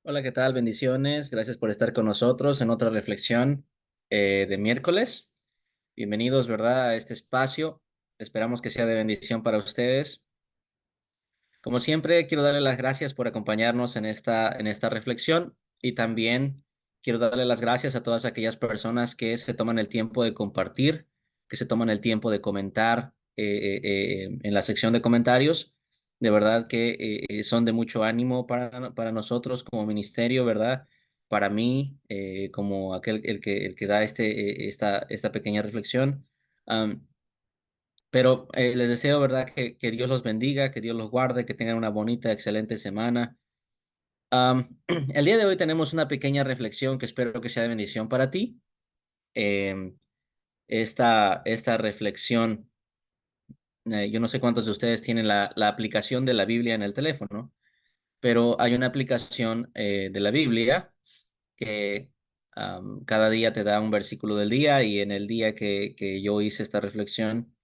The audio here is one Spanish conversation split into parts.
Hola, ¿qué tal? Bendiciones. Gracias por estar con nosotros en otra reflexión de miércoles. Bienvenidos, ¿verdad?, a este espacio. Esperamos que sea de bendición para ustedes. Como siempre, quiero darle las gracias por acompañarnos en esta reflexión y también quiero darle las gracias a todas aquellas personas que se toman el tiempo de compartir, que se toman el tiempo de comentar en la sección de comentarios. De verdad que son de mucho ánimo para nosotros como ministerio, ¿verdad? Para mí, como aquel el que da esta pequeña reflexión. Pero les deseo, ¿verdad?, que Dios los bendiga, que Dios los guarde, que tengan una bonita, excelente semana. El día de hoy tenemos una pequeña reflexión que espero que sea de bendición para ti. Em, esta reflexión, yo no sé cuántos de ustedes tienen la aplicación de la Biblia en el teléfono, pero hay una aplicación de la Biblia que cada día te da un versículo del día, y en el día que yo hice esta reflexión,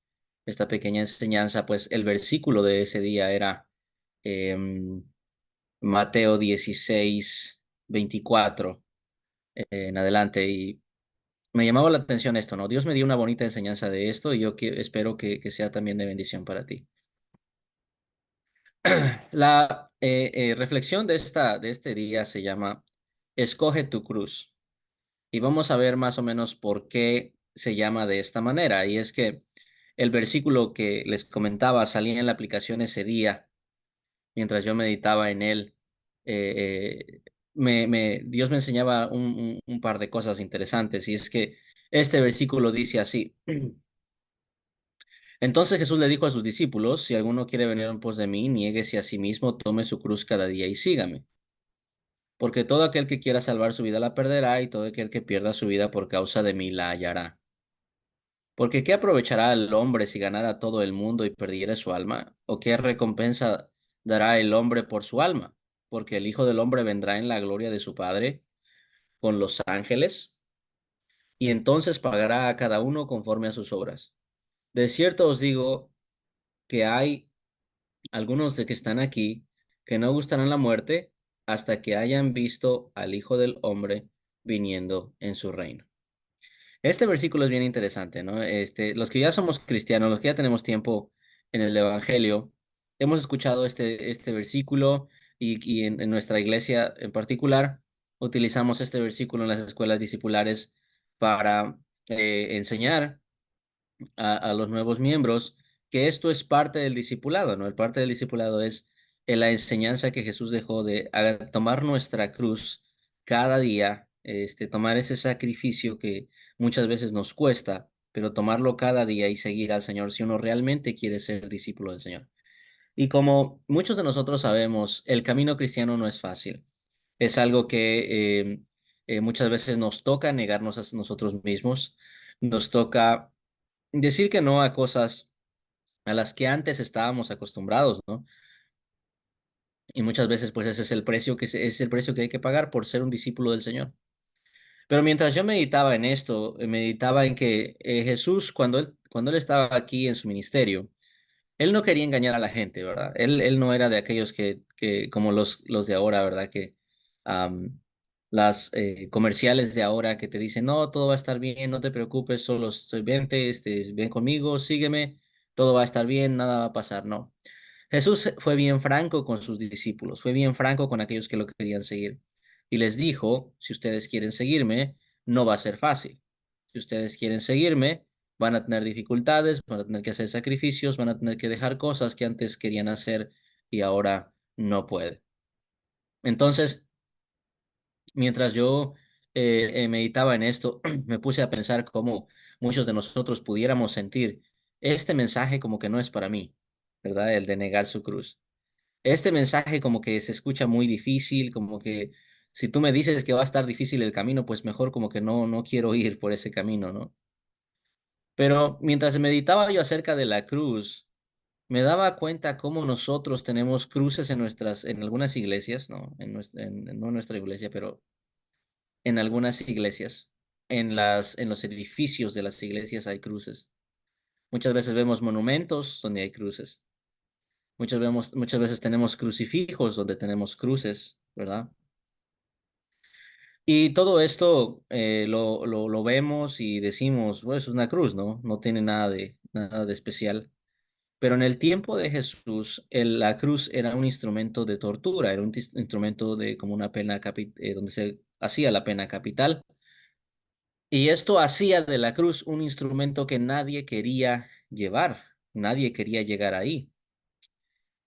esta pequeña enseñanza, pues el versículo de ese día era em, Mateo 16:24 en adelante, y me llamaba la atención esto, ¿no? Dios me dio una bonita enseñanza de esto y yo espero que sea también de bendición para ti. La reflexión de este día se llama Escoge tu cruz. Y vamos a ver más o menos por qué se llama de esta manera. Y es que el versículo que les comentaba salía en la aplicación ese día, mientras yo meditaba en él. Dios me enseñaba un par de cosas interesantes. Y es que este versículo dice así. Entonces Jesús le dijo a sus discípulos: si alguno quiere venir en pos de mí, niéguese a sí mismo, tome su cruz cada día y sígame. Porque todo aquel que quiera salvar su vida la perderá, y todo aquel que pierda su vida por causa de mí la hallará. Porque ¿qué aprovechará el hombre si ganara todo el mundo y perdiera su alma? ¿O qué recompensa dará el hombre por su alma? Porque el Hijo del Hombre vendrá en la gloria de su Padre con los ángeles, y entonces pagará a cada uno conforme a sus obras. De cierto os digo que hay algunos de que están aquí que no gustarán la muerte hasta que hayan visto al Hijo del Hombre viniendo en su reino. Este versículo es bien interesante, ¿no? Los que ya somos cristianos, los que ya tenemos tiempo en el Evangelio, hemos escuchado este versículo, y en nuestra iglesia en particular utilizamos este versículo en las escuelas discipulares para enseñar a los nuevos miembros que esto es parte del discipulado, ¿no? El parte del discipulado es la enseñanza que Jesús dejó de tomar nuestra cruz cada día, tomar ese sacrificio que muchas veces nos cuesta, pero tomarlo cada día y seguir al Señor si uno realmente quiere ser discípulo del Señor. Y como muchos de nosotros sabemos, el camino cristiano no es fácil. Es algo que muchas veces nos toca negarnos a nosotros mismos, nos toca decir que no a cosas a las que antes estábamos acostumbrados, ¿no? Y muchas veces, pues ese es el precio es el precio que hay que pagar por ser un discípulo del Señor. Pero mientras yo meditaba en esto, meditaba en que Jesús, cuando él estaba aquí en su ministerio, él no quería engañar a la gente, ¿verdad? Él no era de aquellos como los de ahora, ¿verdad? Que am, las comerciales de ahora que te dicen: no, todo va a estar bien, no te preocupes, solo vente, ven conmigo, sígueme, todo va a estar bien, nada va a pasar, no. Jesús fue bien franco con sus discípulos, fue bien franco con aquellos que lo querían seguir. Y les dijo: si ustedes quieren seguirme, no va a ser fácil. Si ustedes quieren seguirme, van a tener dificultades, van a tener que hacer sacrificios, van a tener que dejar cosas que antes querían hacer y ahora no pueden. Entonces, mientras yo meditaba en esto, me puse a pensar cómo muchos de nosotros pudiéramos sentir este mensaje como que no es para mí, ¿verdad? El de negar su cruz. Este mensaje como que se escucha muy difícil, como que si tú me dices que va a estar difícil el camino, pues mejor como que no quiero ir por ese camino, ¿no? Pero mientras meditaba yo acerca de la cruz, me daba cuenta cómo nosotros tenemos cruces en algunas iglesias, ¿no? No en nuestra iglesia, pero en algunas iglesias, en los edificios de las iglesias hay cruces. Muchas veces vemos monumentos donde hay cruces. Muchas veces tenemos crucifijos donde tenemos cruces, ¿verdad? Y todo esto lo vemos y decimos, pues es una cruz, ¿no? No tiene nada de especial. Pero en el tiempo de Jesús, la cruz era un instrumento de tortura, era un instrumento de como una pena donde se hacía la pena capital. Y esto hacía de la cruz un instrumento que nadie quería llevar, nadie quería llegar ahí.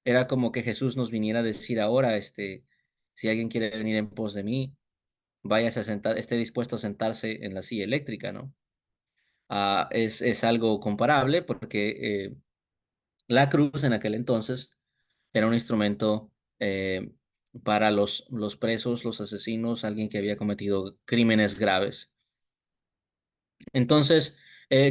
Era como que Jesús nos viniera a decir ahora, si alguien quiere venir en pos de mí, váyase a sentar, esté dispuesto a sentarse en la silla eléctrica, ¿no? Es algo comparable porque la cruz en aquel entonces era un instrumento para los presos, los asesinos, alguien que había cometido crímenes graves. Entonces,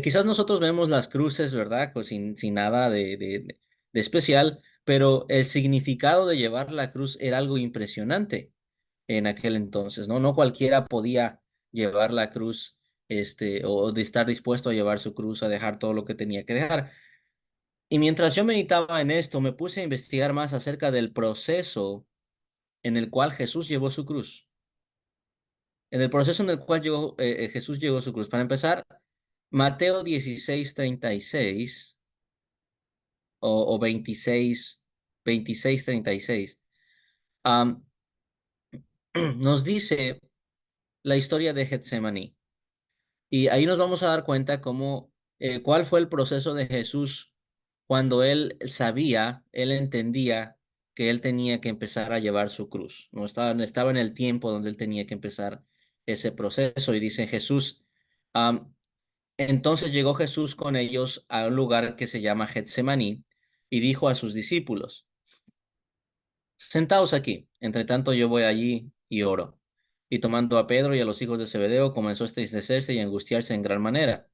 quizás nosotros vemos las cruces, ¿verdad? Pues sin nada de especial, pero el significado de llevar la cruz era algo impresionante en aquel entonces, ¿no? No cualquiera podía llevar la cruz, o de estar dispuesto a llevar su cruz, a dejar todo lo que tenía que dejar. Y mientras yo meditaba en esto, me puse a investigar más acerca del proceso en el cual Jesús llevó su cruz. En el proceso en el cual Jesús llevó su cruz. Para empezar, Mateo 16:36 o 26:36 am, nos dice la historia de Getsemaní. Y ahí nos vamos a dar cuenta cuál fue el proceso de Jesús cuando él sabía, él entendía que él tenía que empezar a llevar su cruz. No estaba en el tiempo donde él tenía que empezar ese proceso. Y dice Jesús, am, entonces llegó Jesús con ellos a un lugar que se llama Getsemaní y dijo a sus discípulos, sentaos aquí, entre tanto yo voy allí y oro. Y tomando a Pedro y a los hijos de Zebedeo, comenzó a entristecerse y a angustiarse en gran manera.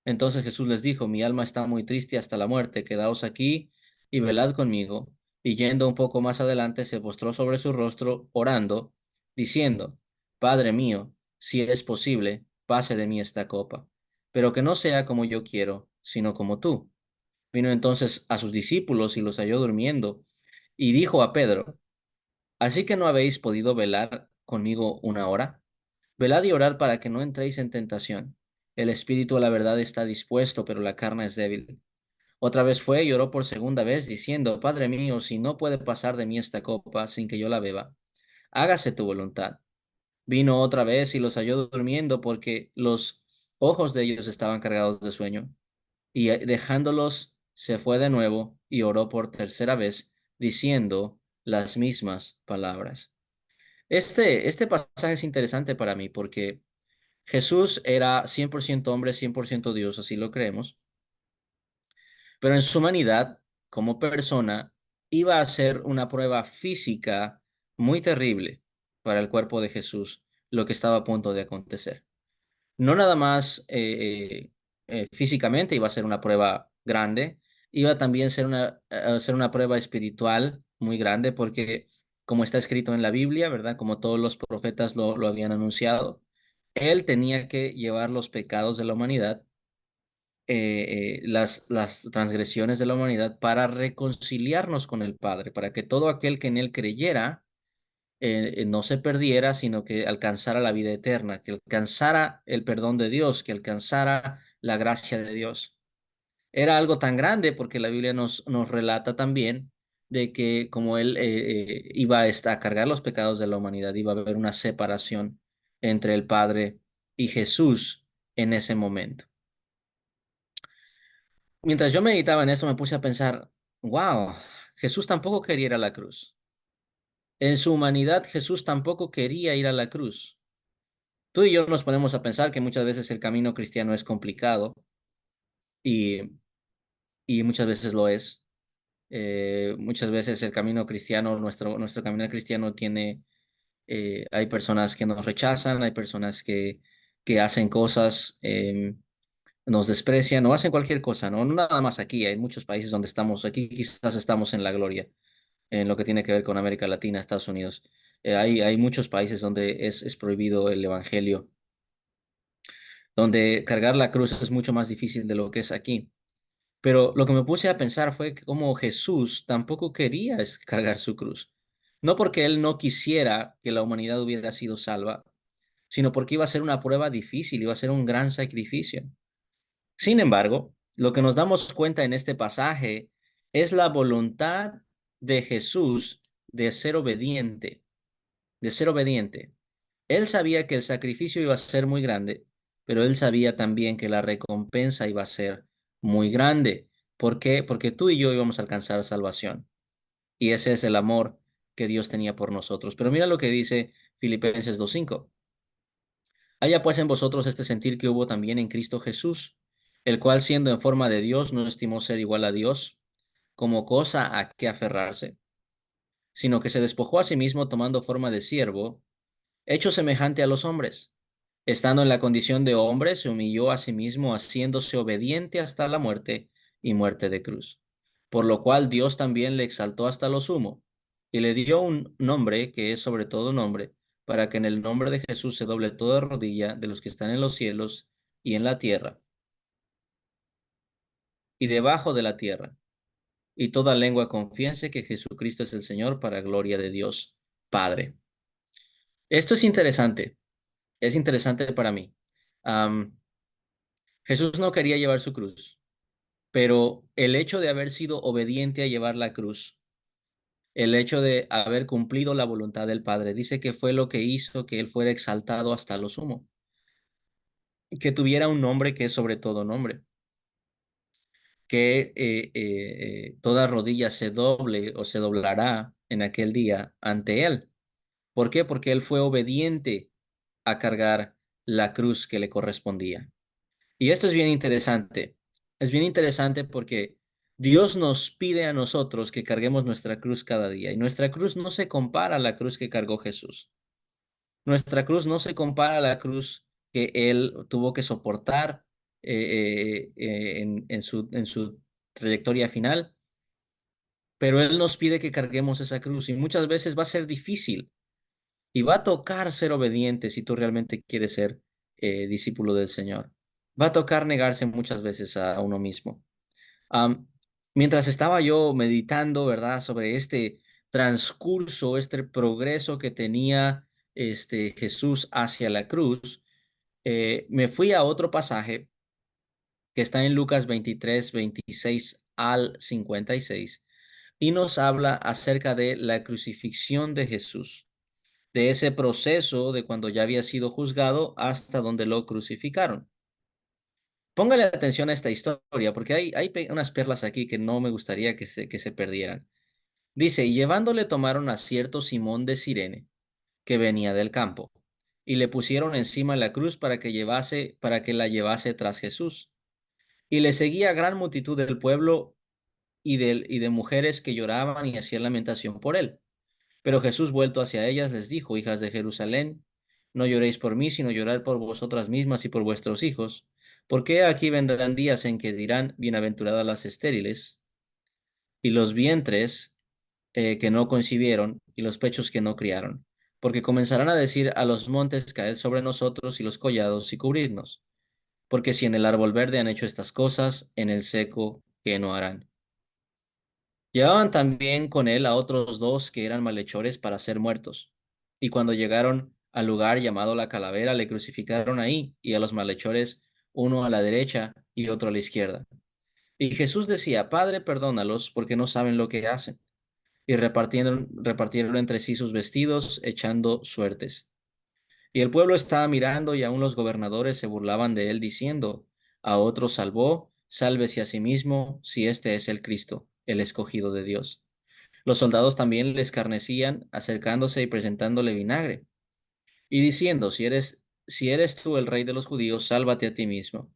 Entonces Jesús les dijo, mi alma está muy triste hasta la muerte, quedaos aquí y velad conmigo. Y yendo un poco más adelante, se postró sobre su rostro, orando, diciendo, Padre mío, si es posible, pase de mí esta copa, pero que no sea como yo quiero, sino como tú. Vino entonces a sus discípulos y los halló durmiendo, y dijo a Pedro, ¿así que no habéis podido velar conmigo una hora? Velad y orad para que no entréis en tentación. El espíritu a la verdad está dispuesto, pero la carne es débil. Otra vez fue y oró por segunda vez, diciendo, Padre mío, si no puede pasar de mí esta copa sin que yo la beba, hágase tu voluntad. Vino otra vez y los halló durmiendo porque los ojos de ellos estaban cargados de sueño. Y dejándolos, se fue de nuevo y oró por tercera vez, diciendo las mismas palabras. Este pasaje es interesante para mí porque Jesús era 100% hombre, 100% Dios, así lo creemos, pero en su humanidad, como persona, iba a ser una prueba física muy terrible para el cuerpo de Jesús, lo que estaba a punto de acontecer. No nada más físicamente iba a ser una prueba grande, iba también a ser una prueba espiritual muy grande, porque como está escrito en la Biblia, ¿verdad? Como todos los profetas lo habían anunciado, él tenía que llevar los pecados de la humanidad, las transgresiones de la humanidad para reconciliarnos con el Padre, para que todo aquel que en él creyera no se perdiera, sino que alcanzara la vida eterna, que alcanzara el perdón de Dios, que alcanzara la gracia de Dios. Era algo tan grande porque la Biblia nos relata también de que como él iba a cargar los pecados de la humanidad, iba a haber una separación entre el Padre y Jesús en ese momento. Mientras yo meditaba en eso, me puse a pensar, wow, Jesús tampoco quería ir a la cruz. En su humanidad, Jesús tampoco quería ir a la cruz. Tú y yo nos ponemos a pensar que muchas veces el camino cristiano es complicado y, y muchas veces lo es. Muchas veces el camino cristiano, nuestro camino cristiano hay personas que nos rechazan, hay personas que hacen cosas, nos desprecian o hacen cualquier cosa, ¿no? No nada más aquí, hay muchos países donde estamos, aquí quizás estamos en la gloria, en lo que tiene que ver con América Latina, Estados Unidos. Hay muchos países donde es prohibido el evangelio, donde cargar la cruz es mucho más difícil de lo que es aquí. Pero lo que me puse a pensar fue que como Jesús tampoco quería cargar su cruz. No porque él no quisiera que la humanidad hubiera sido salva, sino porque iba a ser una prueba difícil, iba a ser un gran sacrificio. Sin embargo, lo que nos damos cuenta en este pasaje es la voluntad de Jesús de ser obediente, de ser obediente. Él sabía que el sacrificio iba a ser muy grande, pero él sabía también que la recompensa iba a ser muy grande. ¿Por qué? Porque tú y yo íbamos a alcanzar salvación. Y ese es el amor que Dios tenía por nosotros. Pero mira lo que dice Filipenses 2:5. Haya pues en vosotros este sentir que hubo también en Cristo Jesús, el cual siendo en forma de Dios no estimó ser igual a Dios como cosa a que aferrarse, sino que se despojó a sí mismo tomando forma de siervo, hecho semejante a los hombres. Estando en la condición de hombre, se humilló a sí mismo, haciéndose obediente hasta la muerte y muerte de cruz. Por lo cual Dios también le exaltó hasta lo sumo y le dio un nombre que es sobre todo nombre, para que en el nombre de Jesús se doble toda rodilla de los que están en los cielos y en la tierra y debajo de la tierra, y toda lengua confiese que Jesucristo es el Señor para gloria de Dios Padre. Esto es interesante para mí. Am, Jesús no quería llevar su cruz, pero el hecho de haber sido obediente a llevar la cruz, el hecho de haber cumplido la voluntad del Padre, dice que fue lo que hizo que él fuera exaltado hasta lo sumo, que tuviera un nombre que es sobre todo nombre, que toda rodilla se doble o se doblará en aquel día ante él. ¿Por qué? Porque él fue obediente a cargar la cruz que le correspondía. Y esto es bien interesante. Es bien interesante porque Dios nos pide a nosotros que carguemos nuestra cruz cada día. Y nuestra cruz no se compara a la cruz que cargó Jesús. Nuestra cruz no se compara a la cruz que Él tuvo que soportar en su trayectoria final. Pero Él nos pide que carguemos esa cruz. Y muchas veces va a ser difícil. Y va a tocar ser obediente si tú realmente quieres ser discípulo del Señor. Va a tocar negarse muchas veces a uno mismo. Am, Mientras estaba yo meditando, ¿verdad?, sobre este transcurso, este progreso que tenía Jesús hacia la cruz, me fui a otro pasaje que está en Lucas 23, 26 al 56 y nos habla acerca de la crucifixión de Jesús, de ese proceso de cuando ya había sido juzgado hasta donde lo crucificaron. Póngale atención a esta historia, porque hay unas perlas aquí que no me gustaría que se perdieran. Dice, y llevándole tomaron a cierto Simón de Cirene, que venía del campo, y le pusieron encima la cruz para que la llevase tras Jesús. Y le seguía gran multitud del pueblo y de mujeres que lloraban y hacían lamentación por él. Pero Jesús, vuelto hacia ellas, les dijo, hijas de Jerusalén, no lloréis por mí, sino llorad por vosotras mismas y por vuestros hijos, porque aquí vendrán días en que dirán, bienaventuradas las estériles, y los vientres que no concibieron, y los pechos que no criaron, porque comenzarán a decir a los montes, caed sobre nosotros, y los collados, y cubridnos, porque si en el árbol verde han hecho estas cosas, en el seco, ¿qué no harán? Llevaban también con él a otros dos que eran malhechores para ser muertos. Y cuando llegaron al lugar llamado la Calavera, le crucificaron ahí, y a los malhechores, uno a la derecha y otro a la izquierda. Y Jesús decía, Padre, perdónalos, porque no saben lo que hacen. Y repartieron entre sí sus vestidos, echando suertes. Y el pueblo estaba mirando, y aun los gobernadores se burlaban de él, diciendo, a otro salvó, sálvese a sí mismo, si este es el Cristo, el escogido de Dios. Los soldados también le escarnecían, acercándose y presentándole vinagre, y diciendo, si eres tú el rey de los judíos, sálvate a ti mismo.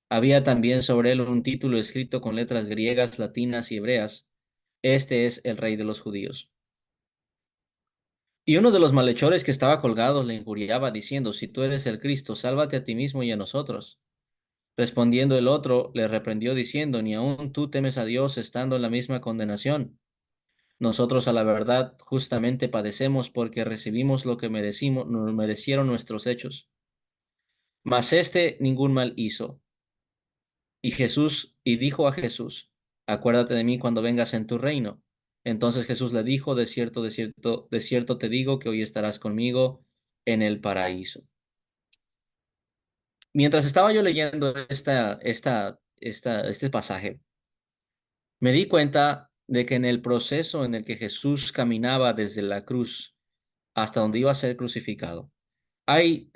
Había también sobre él un título escrito con letras griegas, latinas y hebreas. Este es el rey de los judíos. Y uno de los malhechores que estaba colgado le injuriaba, diciendo, si tú eres el Cristo, sálvate a ti mismo y a nosotros. Respondiendo el otro, le reprendió, diciendo, ni aun tú temes a Dios, estando en la misma condenación. Nosotros a la verdad justamente padecemos porque recibimos lo que nos merecieron nuestros hechos. Mas este ningún mal hizo. Y dijo a Jesús, acuérdate de mí cuando vengas en tu reino. Entonces Jesús le dijo, de cierto, de cierto, de cierto te digo que hoy estarás conmigo en el paraíso. Mientras estaba yo leyendo este pasaje, me di cuenta de que en el proceso en el que Jesús caminaba desde la cruz hasta donde iba a ser crucificado, hay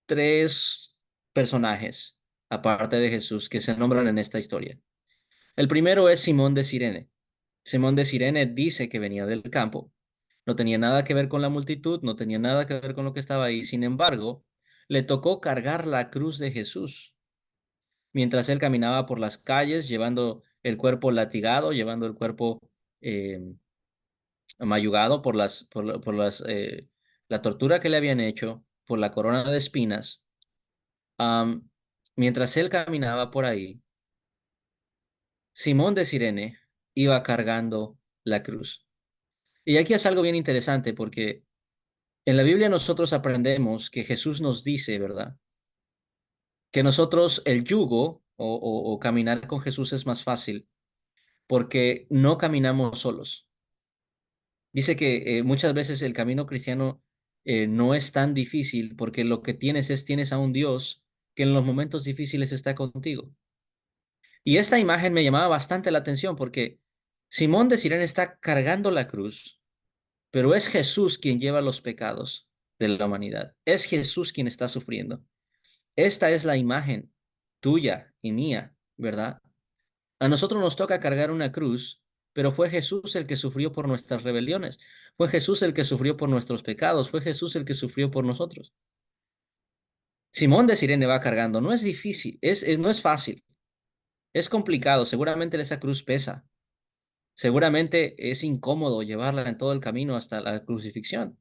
tres personajes, aparte de Jesús, que se nombran en esta historia. El primero es Simón de Cirene. Simón de Cirene dice que venía del campo. No tenía nada que ver con la multitud, no tenía nada que ver con lo que estaba ahí. Sin embargo, le tocó cargar la cruz de Jesús mientras él caminaba por las calles, llevando el cuerpo latigado, llevando el cuerpo eh, mayugado la tortura que le habían hecho, por la corona de espinas. Am, Mientras él caminaba por ahí, Simón de Cirene iba cargando la cruz. Y aquí es algo bien interesante porque en la Biblia nosotros aprendemos que Jesús nos dice, ¿verdad? Que nosotros el yugo o caminar con Jesús es más fácil porque no caminamos solos. Dice que muchas veces el camino cristiano no es tan difícil porque lo que tienes a un Dios que en los momentos difíciles está contigo. Y esta imagen me llamaba bastante la atención porque Simón de Sirene está cargando la cruz, pero es Jesús quien lleva los pecados de la humanidad. Es Jesús quien está sufriendo. Esta es la imagen tuya y mía, ¿verdad? A nosotros nos toca cargar una cruz, pero fue Jesús el que sufrió por nuestras rebeliones. Fue Jesús el que sufrió por nuestros pecados. Fue Jesús el que sufrió por nosotros. Simón de Sirene va cargando. No es difícil, no es fácil. Es complicado. Seguramente esa cruz pesa. Seguramente es incómodo llevarla en todo el camino hasta la crucifixión.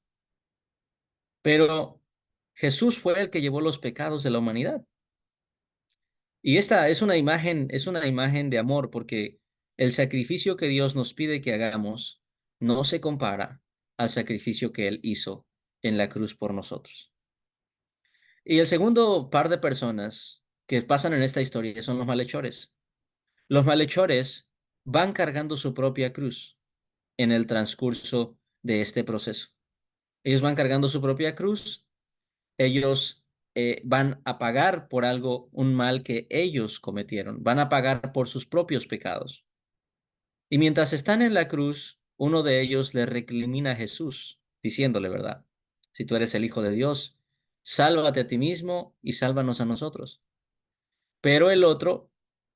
Pero Jesús fue el que llevó los pecados de la humanidad. Y esta es una imagen de amor porque el sacrificio que Dios nos pide que hagamos no se compara al sacrificio que Él hizo en la cruz por nosotros. Y el segundo par de personas que pasan en esta historia son los malhechores. Los malhechores van cargando su propia cruz en el transcurso de este proceso. Ellos van cargando su propia cruz, ellos van a pagar por algo, un mal que ellos cometieron, van a pagar por sus propios pecados. Y mientras están en la cruz, uno de ellos le recrimina a Jesús, diciéndole, ¿verdad? Si tú eres el Hijo de Dios, sálvate a ti mismo y sálvanos a nosotros. Pero el otro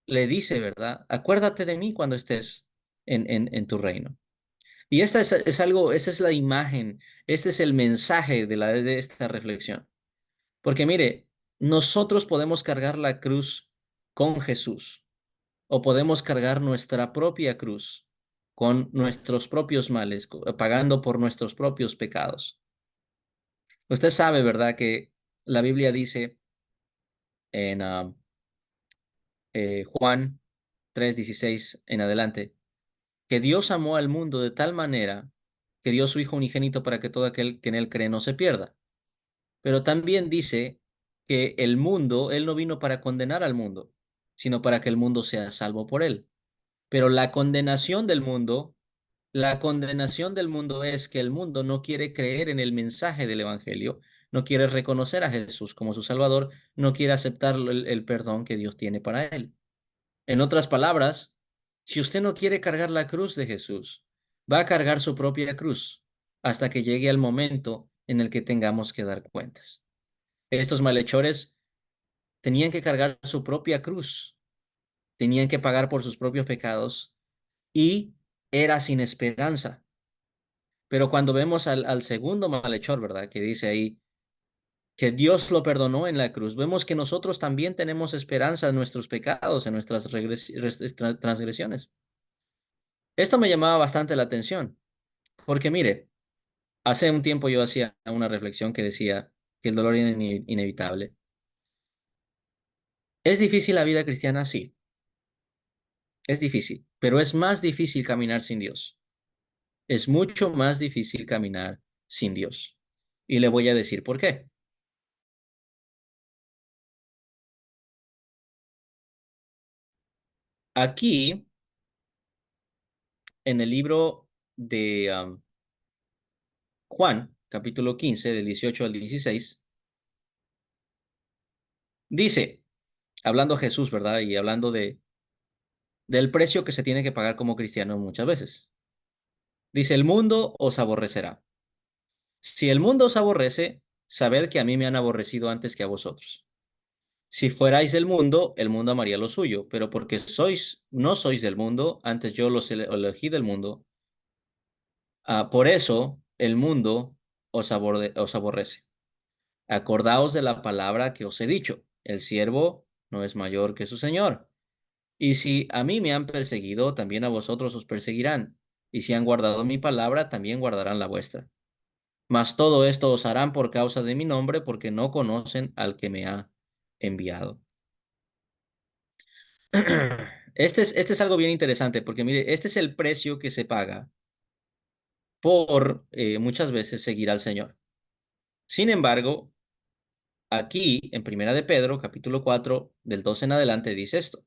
le dice, ¿verdad? Acuérdate de mí cuando estés en tu reino. Y esta es la imagen, este es el mensaje de esta reflexión. Porque mire, nosotros podemos cargar la cruz con Jesús o podemos cargar nuestra propia cruz con nuestros propios males, pagando por nuestros propios pecados. Usted sabe, ¿verdad? Que la Biblia dice en Juan 3:16 en adelante, que Dios amó al mundo de tal manera que dio su Hijo unigénito para que todo aquel que en él cree no se pierda. Pero también dice que el mundo, Él no vino para condenar al mundo, sino para que el mundo sea salvo por Él. Pero la condenación del mundo es que el mundo no quiere creer en el mensaje del Evangelio, no quiere reconocer a Jesús como su Salvador, no quiere aceptar el perdón que Dios tiene para Él. En otras palabras, si usted no quiere cargar la cruz de Jesús, va a cargar su propia cruz hasta que llegue el momento en el que tengamos que dar cuentas. Estos malhechores tenían que cargar su propia cruz, tenían que pagar por sus propios pecados y era sin esperanza. Pero cuando vemos al segundo malhechor, ¿verdad? Que dice ahí que Dios lo perdonó en la cruz, vemos que nosotros también tenemos esperanza en nuestros pecados, en nuestras transgresiones. Esto me llamaba bastante la atención, porque mire, hace un tiempo yo hacía una reflexión que decía que el dolor era inevitable. ¿Es difícil la vida cristiana? Sí. Es difícil, pero es más difícil caminar sin Dios. Es mucho más difícil caminar sin Dios. Y le voy a decir por qué. Aquí, en el libro de Juan, capítulo 15, del 18 al 16, Dice, hablando Jesús, ¿verdad? Y hablando del precio que se tiene que pagar como cristiano muchas veces. Dice, el mundo os aborrecerá. Si el mundo os aborrece, sabed que a mí me han aborrecido antes que a vosotros. Si fuerais del mundo, el mundo amaría lo suyo, pero porque no sois del mundo, antes yo los elegí del mundo. Por eso el mundo os aborrece. Acordaos de la palabra que os he dicho. El siervo no es mayor que su señor. Y si a mí me han perseguido, también a vosotros os perseguirán. Y si han guardado mi palabra, también guardarán la vuestra. Mas todo esto os harán por causa de mi nombre, porque no conocen al que me ha enviado. Este es algo bien interesante, porque mire, este es el precio que se paga por muchas veces seguir al Señor. Sin embargo, aquí en Primera de Pedro, capítulo 4 del 12 en adelante, dice esto.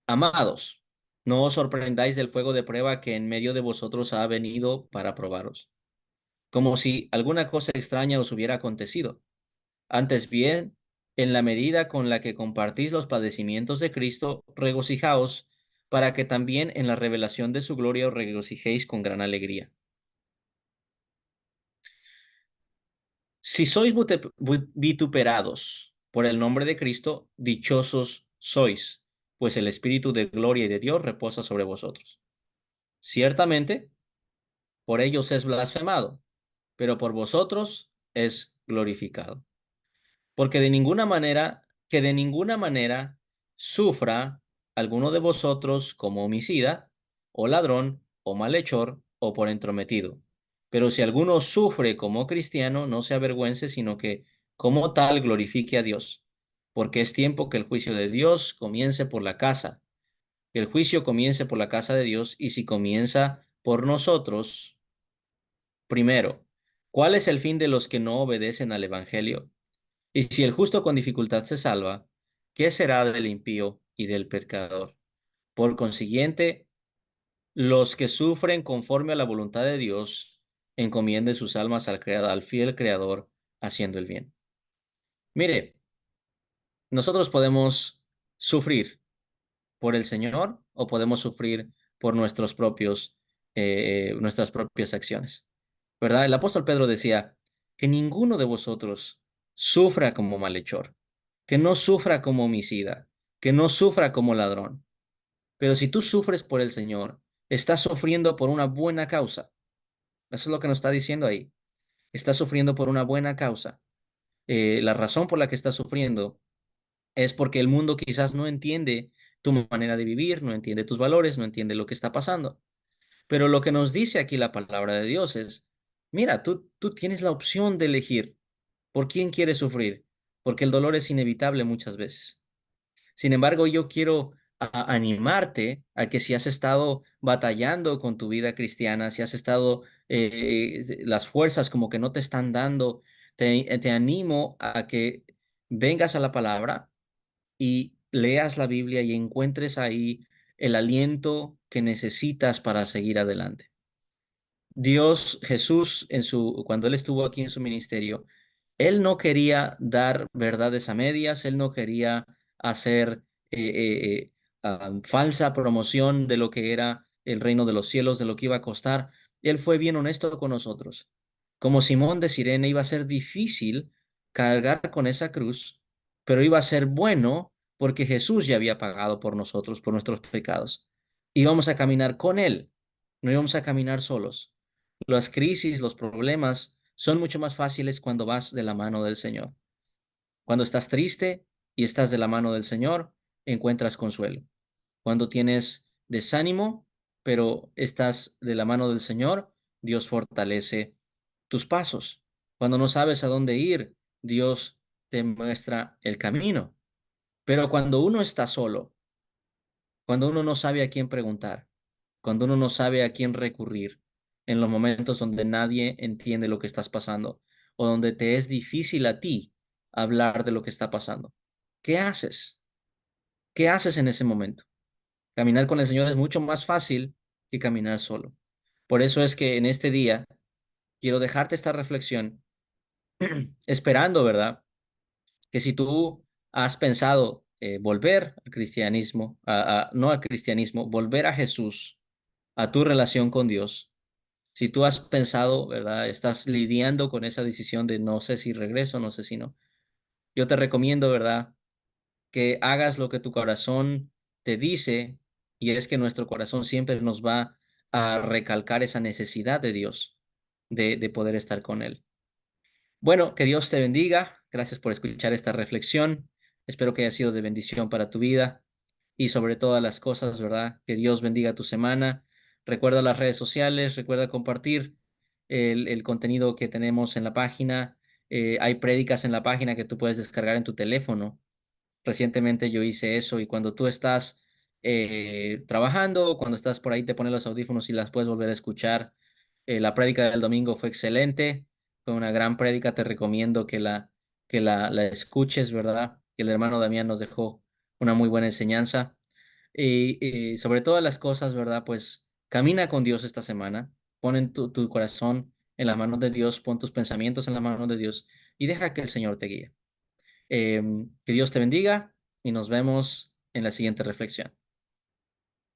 Amados, no os sorprendáis del fuego de prueba que en medio de vosotros ha venido para probaros, como si alguna cosa extraña os hubiera acontecido. Antes bien, en la medida con la que compartís los padecimientos de Cristo, regocijaos, para que también en la revelación de su gloria os regocijéis con gran alegría. Si sois vituperados por el nombre de Cristo, dichosos sois, pues el Espíritu de gloria y de Dios reposa sobre vosotros. Ciertamente, por ellos es blasfemado, pero por vosotros es glorificado. Porque de ninguna manera sufra alguno de vosotros como homicida, o ladrón, o malhechor, o por entrometido. Pero si alguno sufre como cristiano, no se avergüence, sino que como tal glorifique a Dios. Porque es tiempo que el juicio de Dios comience por la casa, que el juicio comience por la casa de Dios, y si comienza por nosotros, primero, ¿cuál es el fin de los que no obedecen al Evangelio? Y si el justo con dificultad se salva, ¿qué será del impío y del pecador? Por consiguiente, los que sufren conforme a la voluntad de Dios, encomienden sus almas al fiel Creador, haciendo el bien. Mire, nosotros podemos sufrir por el Señor o podemos sufrir por nuestras propias acciones. ¿Verdad? El apóstol Pedro decía que ninguno de vosotros sufra como malhechor, que no sufra como homicida, que no sufra como ladrón. Pero si tú sufres por el Señor, estás sufriendo por una buena causa. Eso es lo que nos está diciendo ahí. Estás sufriendo por una buena causa. La razón por la que estás sufriendo es porque el mundo quizás no entiende tu manera de vivir, no entiende tus valores, no entiende lo que está pasando. Pero lo que nos dice aquí la palabra de Dios es, mira, tú tienes la opción de elegir por quién quieres sufrir, porque el dolor es inevitable muchas veces. Sin embargo, yo quiero animarte a que si has estado batallando con tu vida cristiana, si has estado, las fuerzas como que no te están dando, te animo a que vengas a la palabra y leas la Biblia y encuentres ahí el aliento que necesitas para seguir adelante. Dios, Jesús, cuando él estuvo aquí en su ministerio, él no quería dar verdades a medias, él no quería hacer falsa promoción de lo que era el reino de los cielos, de lo que iba a costar. Él fue bien honesto con nosotros. Como Simón de Sirene, iba a ser difícil cargar con esa cruz, pero iba a ser bueno porque Jesús ya había pagado por nosotros, por nuestros pecados. Íbamos a caminar con él, no íbamos a caminar solos. Las crisis, los problemas son mucho más fáciles cuando vas de la mano del Señor. Cuando estás triste y estás de la mano del Señor, encuentras consuelo. Cuando tienes desánimo, pero estás de la mano del Señor, Dios fortalece tus pasos. Cuando no sabes a dónde ir, Dios te muestra el camino. Pero cuando uno está solo, cuando uno no sabe a quién preguntar, cuando uno no sabe a quién recurrir, en los momentos donde nadie entiende lo que estás pasando o donde te es difícil a ti hablar de lo que está pasando, ¿qué haces? ¿Qué haces en ese momento? Caminar con el Señor es mucho más fácil que caminar solo. Por eso es que en este día quiero dejarte esta reflexión esperando, ¿verdad? Que si tú ¿Has pensado volver al cristianismo, no al cristianismo, volver a Jesús, a tu relación con Dios? Si tú has pensado, ¿verdad? Estás lidiando con esa decisión de no sé si regreso, no sé si no. Yo te recomiendo, ¿verdad? Que hagas lo que tu corazón te dice, y es que nuestro corazón siempre nos va a recalcar esa necesidad de Dios, de poder estar con Él. Bueno, que Dios te bendiga. Gracias por escuchar esta reflexión. Espero que haya sido de bendición para tu vida y sobre todas las cosas, ¿verdad? Que Dios bendiga tu semana. Recuerda las redes sociales, recuerda compartir el contenido que tenemos en la página. Hay prédicas en la página que tú puedes descargar en tu teléfono. Recientemente yo hice eso y cuando tú estás trabajando, cuando estás por ahí, te pones los audífonos y las puedes volver a escuchar. La prédica del domingo fue excelente, fue una gran prédica, te recomiendo que la escuches, ¿verdad? El hermano Damián nos dejó una muy buena enseñanza. Y sobre todas las cosas, ¿verdad? Pues camina con Dios esta semana, pon en tu corazón en las manos de Dios, pon tus pensamientos en las manos de Dios y deja que el Señor te guíe. Que Dios te bendiga y nos vemos en la siguiente reflexión.